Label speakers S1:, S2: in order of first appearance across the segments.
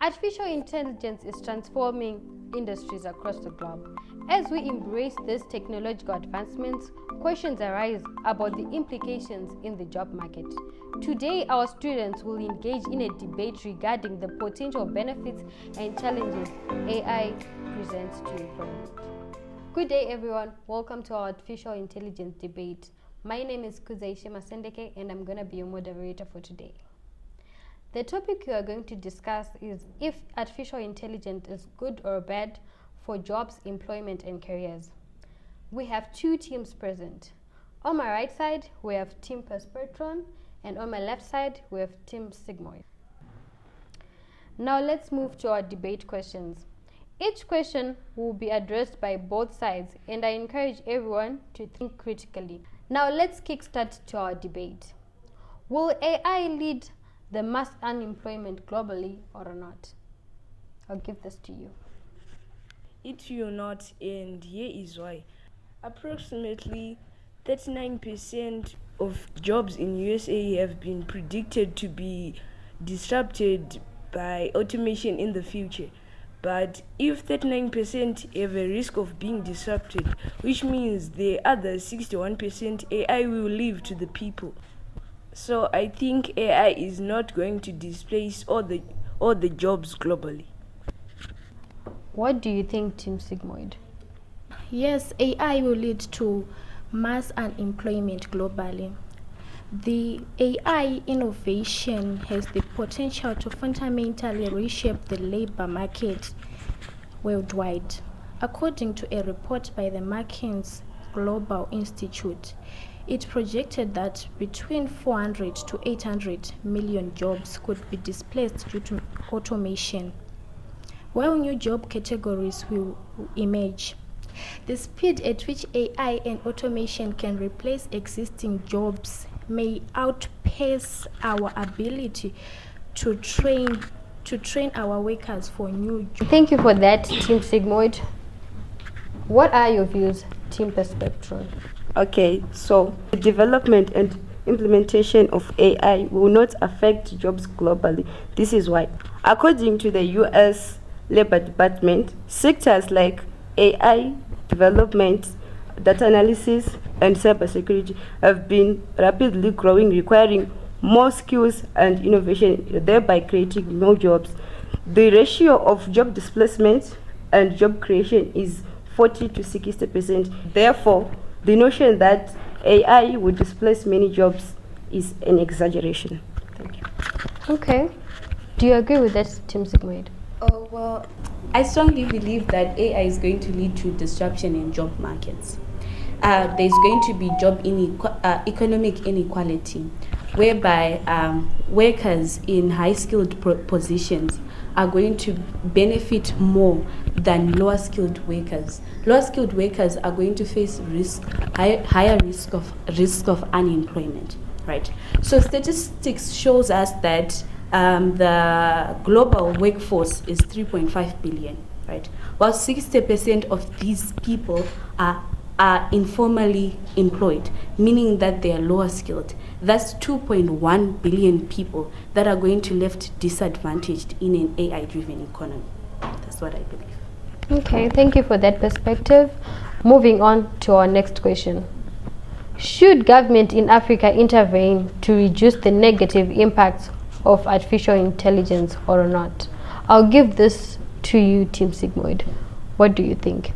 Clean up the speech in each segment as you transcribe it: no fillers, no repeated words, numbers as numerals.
S1: Artificial intelligence is transforming industries across the globe. As we embrace these technological advancements, questions arise about the implications in the job market. Today, our students will engage in a debate regarding the potential benefits and challenges AI presents to employment. Good day, everyone. Welcome to our artificial intelligence debate. My name is Kudzaishe Masendeke, and I'm going to be your moderator for today. The topic we are going to discuss is if artificial intelligence is good or bad for jobs, employment, and careers. We have two teams present. On my right side, we have Team Perceptron, and on my left side, we have Team Sigmoid. Now let's move to our debate questions. Each question will be addressed by both sides, and I encourage everyone to think critically. Now let's kickstart to our debate. Will AI lead the mass unemployment globally or not? I'll give this to you.
S2: It will not, and here is why. Approximately 39% of jobs in USA have been predicted to be disrupted by automation in the future. But if 39% have a risk of being disrupted, which means the other 61% AI will leave to the people. So I think AI is not going to displace all the jobs globally.
S1: What do you think, Team Sigmoid?
S3: Yes, AI will lead to mass unemployment globally. The AI innovation has the potential to fundamentally reshape the labor market worldwide. According to a report by the McKinsey Global Institute, it projected that between 400 to 800 million jobs could be displaced due to automation, while new job categories will emerge. The speed at which AI and automation can replace existing jobs may outpace our ability to train our workers for new jobs.
S1: Thank you for that, Team Sigmoid. What are your views, Team Perceptron?
S4: Okay, so the development and implementation of AI will not affect jobs globally. This is why. According to the US Labor Department, sectors like AI development, data analysis, and cybersecurity have been rapidly growing, requiring more skills and innovation, thereby creating more jobs. The ratio of job displacement and job creation is 40 to 60%. Therefore, the notion that AI would displace many jobs is an exaggeration. Thank you.
S1: Okay. Do you agree with that, Team Sigmoid?
S5: Oh, well, I strongly believe that AI is going to lead to disruption in job markets. There's going to be economic inequality, whereby workers in high-skilled positions are going to benefit more than lower-skilled workers. Lower-skilled workers are going to face higher risk of unemployment, right? So statistics shows us that the global workforce is 3.5 billion, right? While 60% of these people are informally employed, meaning that they are lower skilled. That's 2.1 billion people that are going to left disadvantaged in an AI-driven economy. That's what I believe.
S1: Okay, thank you for that perspective. Moving on to our next question. Should government in Africa intervene to reduce the negative impacts of artificial intelligence or not? I'll give this to you, Team Sigmoid. What do you think?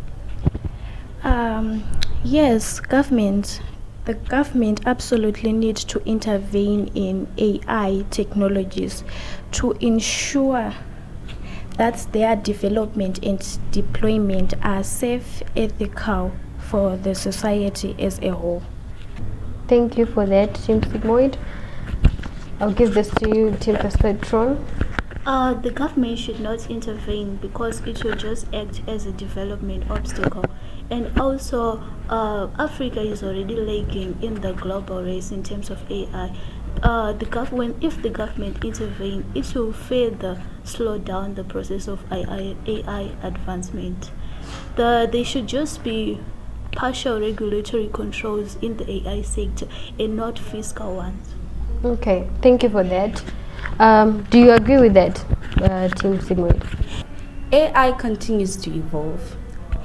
S3: Yes, the government absolutely needs to intervene in AI technologies to ensure that their development and deployment are safe, ethical for the society as a whole.
S1: Thank you for that, Team Sigmoid. I'll give this to you, Team Perceptron.
S6: The government should not intervene because it will just act as a development obstacle. And also, Africa is already lagging in the global race in terms of AI. If the government intervene, it will further slow down the process of AI advancement. There should just be partial regulatory controls in the AI sector and not fiscal ones.
S1: Okay, thank you for that. Do you agree with that? Team Sigmoid?
S5: AI continues to evolve.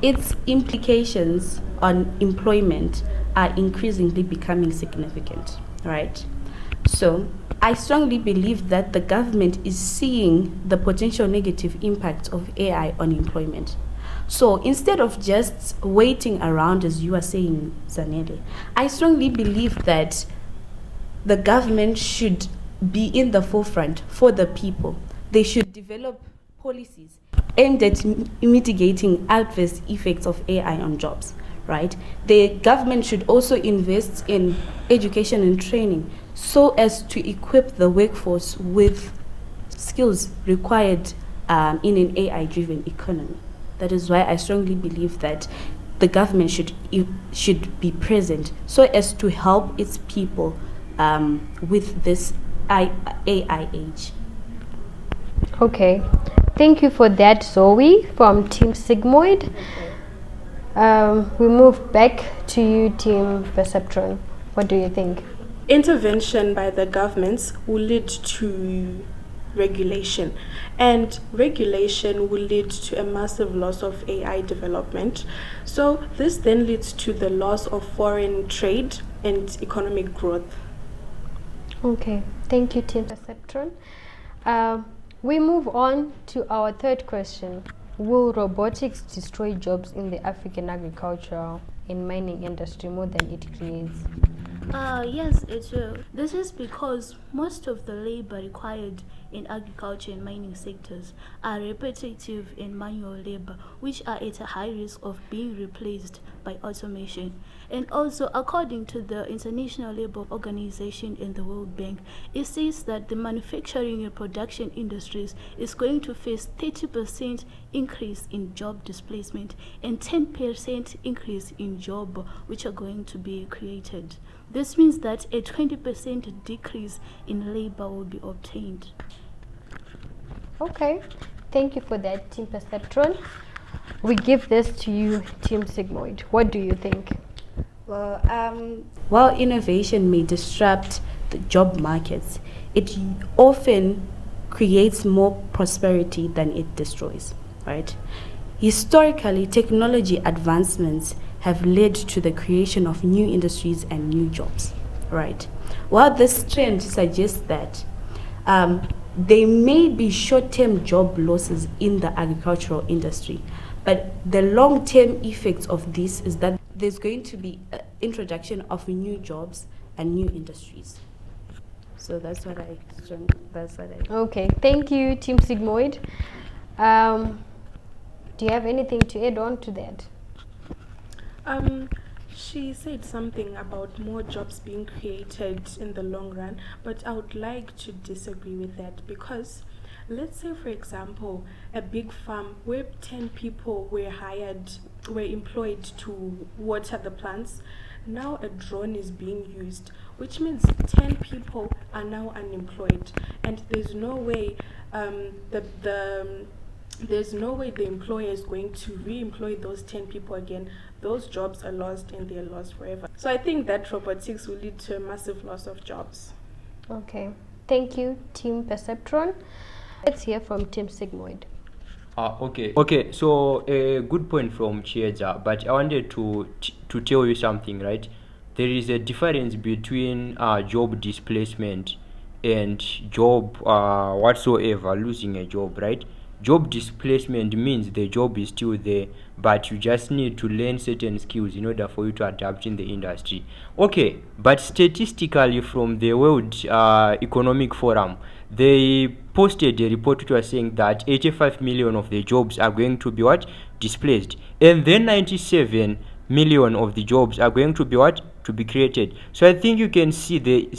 S5: Its implications on employment are increasingly becoming significant, right? So, I strongly believe that the government is seeing the potential negative impact of AI on employment. So, instead of just waiting around, as you are saying, Zanele, I strongly believe that the government should be in the forefront for the people. They should develop policies aimed at mitigating adverse effects of AI on jobs, right? The government should also invest in education and training so as to equip the workforce with skills required in an AI-driven economy. That is why I strongly believe that the government should be present so as to help its people with this AI age.
S1: Okay, thank you for that, Zoey from Team Sigmoid. We move back to you, Team Perceptron. What do you think?
S7: Intervention by the governments will lead to regulation, and regulation will lead to a massive loss of AI development. So this then leads to the loss of foreign trade and economic growth.
S1: Okay, thank you, Team Perceptron. We move on to our third question. Will robotics destroy jobs in the African agricultural and mining industry more than it creates?
S6: Yes, it will. This is because most of the labor required in agriculture and mining sectors are repetitive and manual labor, which are at a high risk of being replaced by automation. And also, according to the International Labour Organization and the World Bank, it says that the manufacturing and production industries is going to face 30% increase in job displacement and 10% increase in job which are going to be created. This means that a 20% decrease in labor will be obtained.
S1: Okay, thank you for that, Team Perceptron. We give this to you, Team Sigmoid. What do you think?
S5: Well, while innovation may disrupt the job markets, it often creates more prosperity than it destroys, right? Historically, technology advancements have led to the creation of new industries and new jobs, right? While this trend suggests that there may be short-term job losses in the agricultural industry, but the long-term effects of this is that there's going to be introduction of new jobs and new industries. So that's what I.
S1: Okay, thank you, Team Sigmoid. Do you have anything to add on to that?
S7: She said something about more jobs being created in the long run, but I would like to disagree with that, because let's say, for example, a big farm where 10 people were employed to water the plants. Now a drone is being used, which means 10 people are now unemployed, and there's no way there's no way the employer is going to re-employ those 10 people again. Those jobs are lost and they're lost forever. So I think that robotics will lead to a massive loss of jobs.
S1: Okay, thank you, Team Perceptron. Let's hear from Team Sigmoid.
S8: Okay, so a good point from Chiedza, but I wanted to tell you something, right? There is a difference between job displacement and job whatsoever, losing a job, right? Job displacement means the job is still there, but you just need to learn certain skills in order for you to adapt in the industry. Okay, but statistically from the World Economic Forum, they posted a report which was saying that 85 million of the jobs are going to be displaced, and then 97 million of the jobs are going to be to be created. So I think you can see the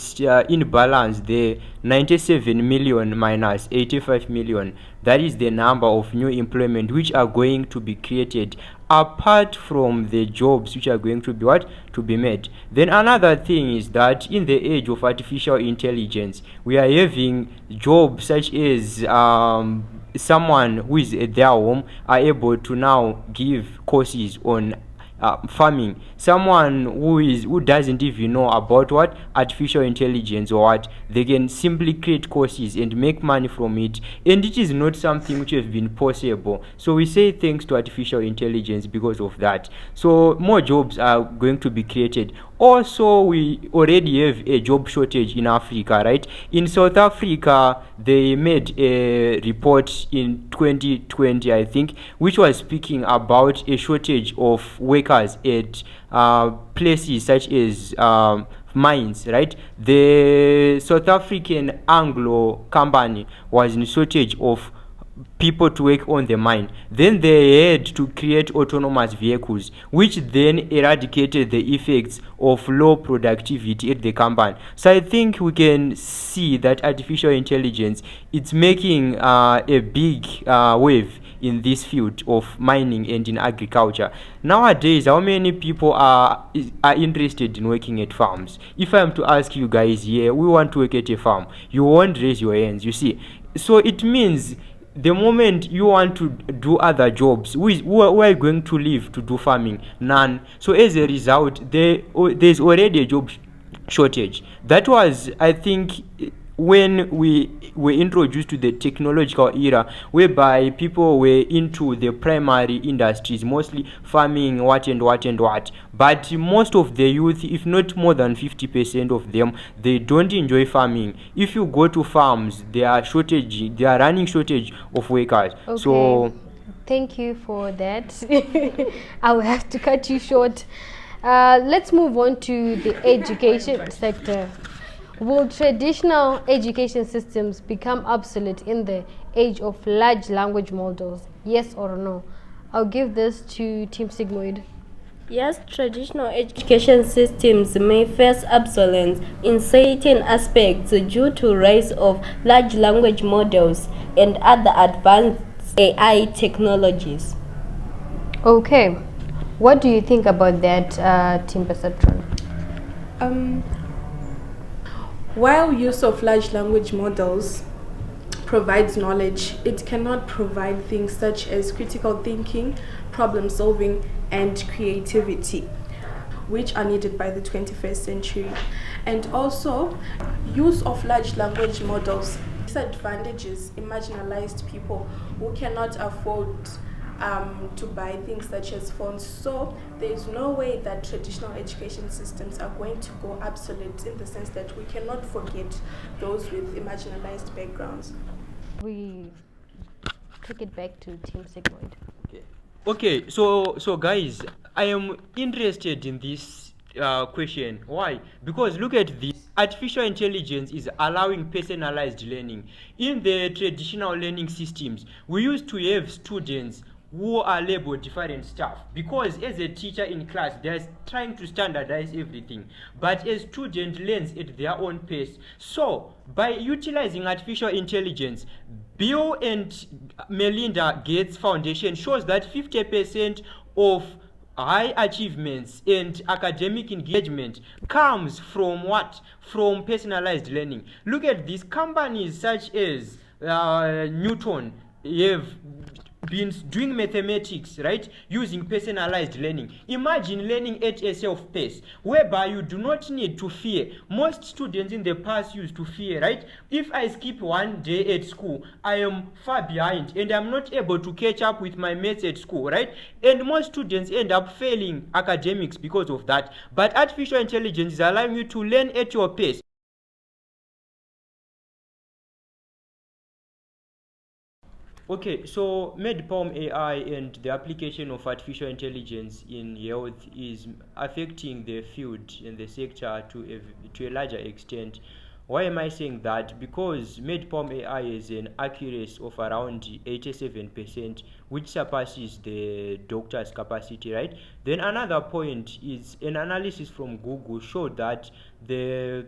S8: imbalance, the 97 million minus 85 million. That is the number of new employment which are going to be created apart from the jobs which are going to be to be made. Then another thing is that in the age of artificial intelligence, we are having jobs such as someone who is at their home are able to now give courses on farming. Someone who doesn't even know about what artificial intelligence or what, they can simply create courses and make money from it, and it is not something which has been possible. So we say thanks to artificial intelligence because of that. So more jobs are going to be created. Also, we already have a job shortage in Africa, right? In South Africa, they made a report in 2020, I think, which was speaking about a shortage of workers at places such as mines, right? The South African Anglo company was in shortage of people to work on the mine. Then they had to create autonomous vehicles, which then eradicated the effects of low productivity at the company. So I think we can see that artificial intelligence, it's making a big wave in this field of mining and in agriculture. Nowadays, how many people are interested in working at farms? If I am to ask you guys here, we want to work at a farm, you won't raise your hands, you see. So it means the moment you want to do other jobs, who are going to leave to do farming? None. So as a result, there's already a job shortage. That was, I think, when we were introduced to the technological era, whereby people were into the primary industries, mostly farming, what and what and what. But most of the youth, if not more than 50% of them, they don't enjoy farming. If you go to farms, they are running shortage of workers.
S1: Okay.
S8: So
S1: thank you for that. I will have to cut you short. Let's move on to the education sector. Will traditional education systems become obsolete in the age of large language models? Yes or no? I'll give this to Team Sigmoid.
S9: Yes, traditional education systems may face obsolescence in certain aspects due to rise of large language models and other advanced AI technologies.
S1: Okay. What do you think about that, Team Perceptron?
S7: While use of large language models provides knowledge, it cannot provide things such as critical thinking, problem solving, and creativity, which are needed by the 21st century. And also, use of large language models disadvantages marginalized people who cannot afford to buy things such as phones. So there's no way that traditional education systems are going to go obsolete, in the sense that we cannot forget those with marginalized backgrounds.
S1: We take it back to Team Sigmoid.
S8: Okay, so guys, I am interested in this question. Why? Because look at this. Artificial intelligence is allowing personalized learning. In the traditional learning systems, we used to have students who are labeled different stuff, because as a teacher in class, they're trying to standardize everything, but a student learns at their own pace. So by utilizing artificial intelligence, Bill and Melinda Gates Foundation shows that 50% of high achievements and academic engagement comes from what? From personalized learning. Look at these companies such as Newton have been doing mathematics, right, using personalized learning. Imagine learning at a self-pace, whereby you do not need to fear. Most students in the past used to fear, right? If I skip one day at school, I am far behind and I'm not able to catch up with my mates at school, right? And most students end up failing academics because of that. But artificial intelligence is allowing you to learn at your pace. Okay, so MedPalm AI and the application of artificial intelligence in health is affecting the field and the sector to a larger extent. Why am I saying that? Because MedPalm AI is an accuracy of around 87%, which surpasses the doctor's capacity, right? Then another point is an analysis from Google showed that the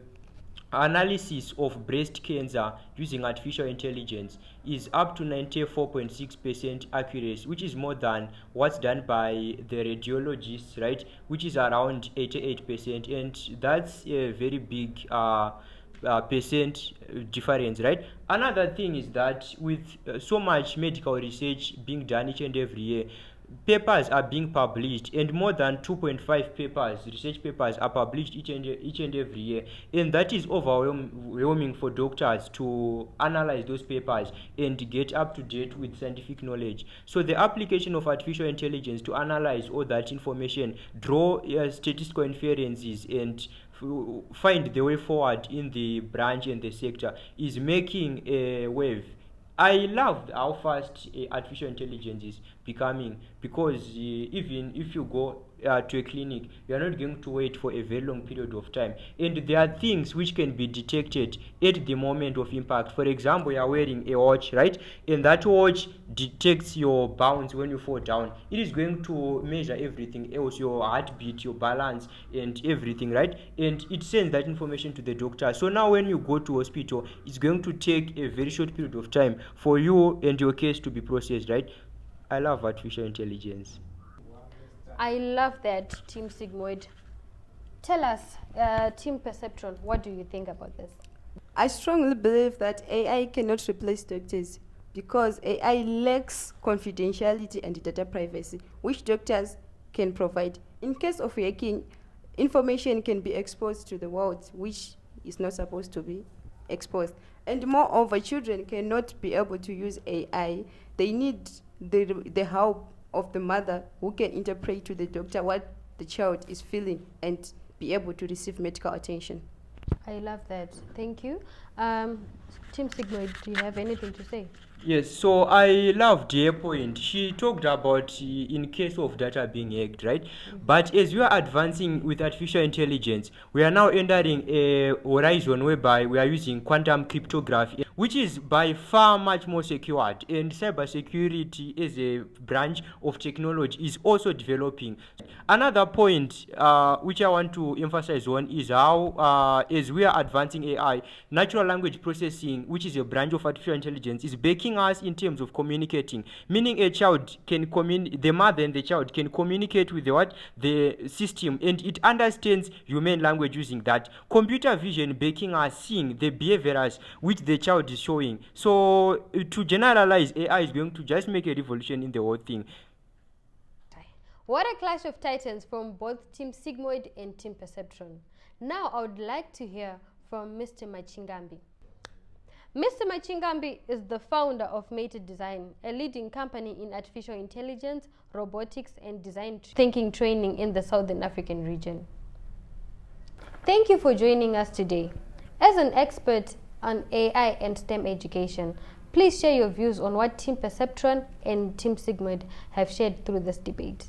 S8: analysis of breast cancer using artificial intelligence is up to 94.6% accuracy, which is more than what's done by the radiologists, right, which is around 88%, and that's a very big percent difference, right? Another thing is that with so much medical research being done each and every year, papers are being published, and more than 2.5 research papers are published each and every year, and that is overwhelming for doctors to analyze those papers and get up to date with scientific knowledge. So the application of artificial intelligence to analyze all that information, draw statistical inferences, and find the way forward in the branch and the sector is making a wave. I love how fast artificial intelligence is becoming, because even if you go to a clinic, you are not going to wait for a very long period of time, and there are things which can be detected at the moment of impact. For example, you are wearing a watch, right, and that watch detects your bounce when you fall down. It is going to measure everything else, your heartbeat, your balance, and everything, right, and it sends that information to the doctor. So now when you go to hospital, it's going to take a very short period of time for you and your case to be processed, right? I love artificial intelligence.
S1: I love that, Team Sigmoid. Tell us, Team Perceptron, what do you think about this?
S4: I strongly believe that AI cannot replace doctors because AI lacks confidentiality and data privacy, which doctors can provide. In case of hacking, information can be exposed to the world, which is not supposed to be exposed. And moreover, children cannot be able to use AI. They need the help of the mother who can interpret to the doctor what the child is feeling and be able to receive medical attention.
S1: I love that. Thank you. Team Sigmoid, do you have anything to say?
S8: Yes, so I loved her point. She talked about in case of data being hacked, right? But as we are advancing with artificial intelligence, we are now entering a horizon whereby we are using quantum cryptography, which is by far much more secured, and cybersecurity as a branch of technology is also developing. Another point which I want to emphasize on is how as we are advancing AI, natural language processing, which is a branch of artificial intelligence, is baking us in terms of communicating, meaning a child can the mother and the child can communicate with the system, and it understands human language using that. Computer vision baking us seeing the behaviors which the child is showing. So to generalize, AI is going to just make a revolution in the whole thing.
S1: What a clash of titans from both Team Sigmoid and Team Perceptron. Now I would like to hear from Mr. Machingambi. Mr. Machingambi is the founder of Mator Design, a leading company in artificial intelligence, robotics, and design thinking training in the Southern African region. Thank you for joining us today. As an expert on AI and STEM education, please share your views on what Team Perceptron and Team Sigmoid have shared through this debate.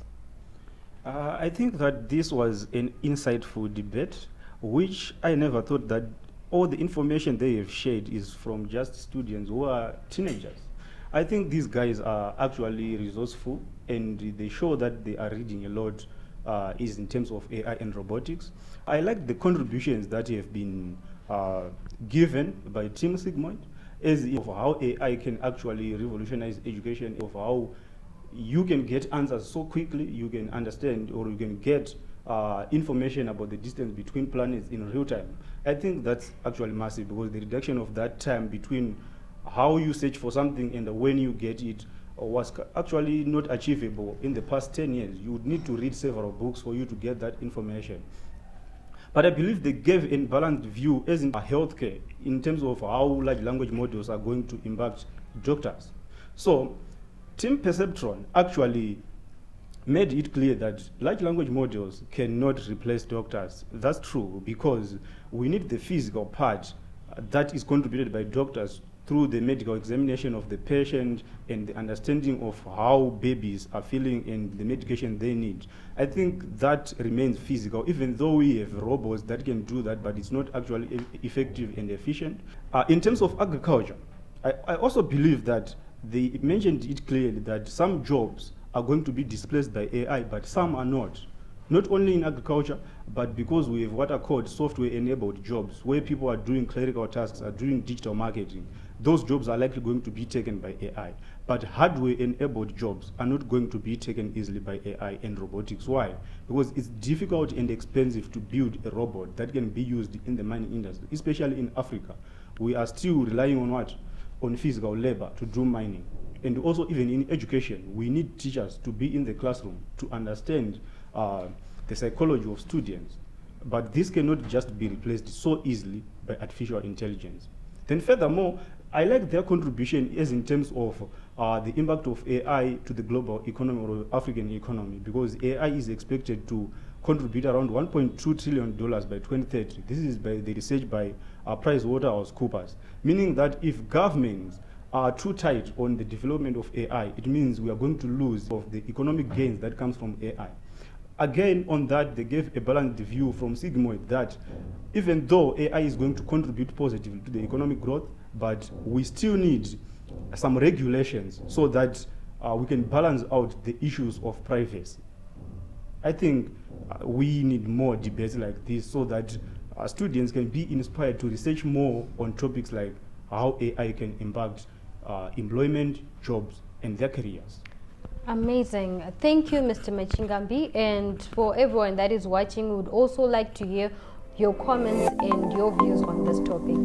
S10: I think that this was an insightful debate, which I never thought that all the information they have shared is from just students who are teenagers. I think these guys are actually resourceful, and they show that they are reading a lot is in terms of AI and robotics. I like the contributions that have been given by Team Sigmoid as of how AI can actually revolutionize education, of how you can get answers so quickly, you can understand or you can get information about the distance between planets in real time. I think that's actually massive, because the reduction of that time between how you search for something and when you get it was actually not achievable in the past 10 years. You would need to read several books for you to get that information. But I believe they gave a balanced view as in healthcare in terms of how large language models are going to impact doctors. So Team Perceptron actually made it clear that large language models cannot replace doctors. That's true, because we need the physical part that is contributed by doctors through the medical examination of the patient and the understanding of how babies are feeling and the medication they need. I think that remains physical, even though we have robots that can do that, but it's not actually effective and efficient. In terms of agriculture, I also believe that they mentioned it clearly that some jobs are going to be displaced by AI, but some are not. Not only in agriculture, but because we have what are called software-enabled jobs, where people are doing clerical tasks, are doing digital marketing. Those jobs are likely going to be taken by AI. But hardware-enabled jobs are not going to be taken easily by AI and robotics. Why? Because it's difficult and expensive to build a robot that can be used in the mining industry, especially in Africa. We are still relying on what? On physical labor to do mining. and also even in education, we need teachers to be in the classroom to understand the psychology of students. But this cannot just be replaced so easily by artificial intelligence. Then furthermore, I like their contribution as in terms of the impact of AI to the global economy or African economy, because AI is expected to contribute around $1.2 trillion by 2030. This is by the research by PricewaterhouseCoopers, meaning that if governments are too tight on the development of AI, it means we are going to lose of the economic gains that comes from AI. Again, on that, they gave a balanced view from Sigmoid that even though AI is going to contribute positively to the economic growth, but we still need some regulations so that we can balance out the issues of privacy. I think we need more debates like this so that students can be inspired to research more on topics like how AI can impact employment, jobs, and their careers.
S1: Amazing. Thank you, Mr. Machingambi. And for everyone that is watching, we would also like to hear your comments and your views on this topic.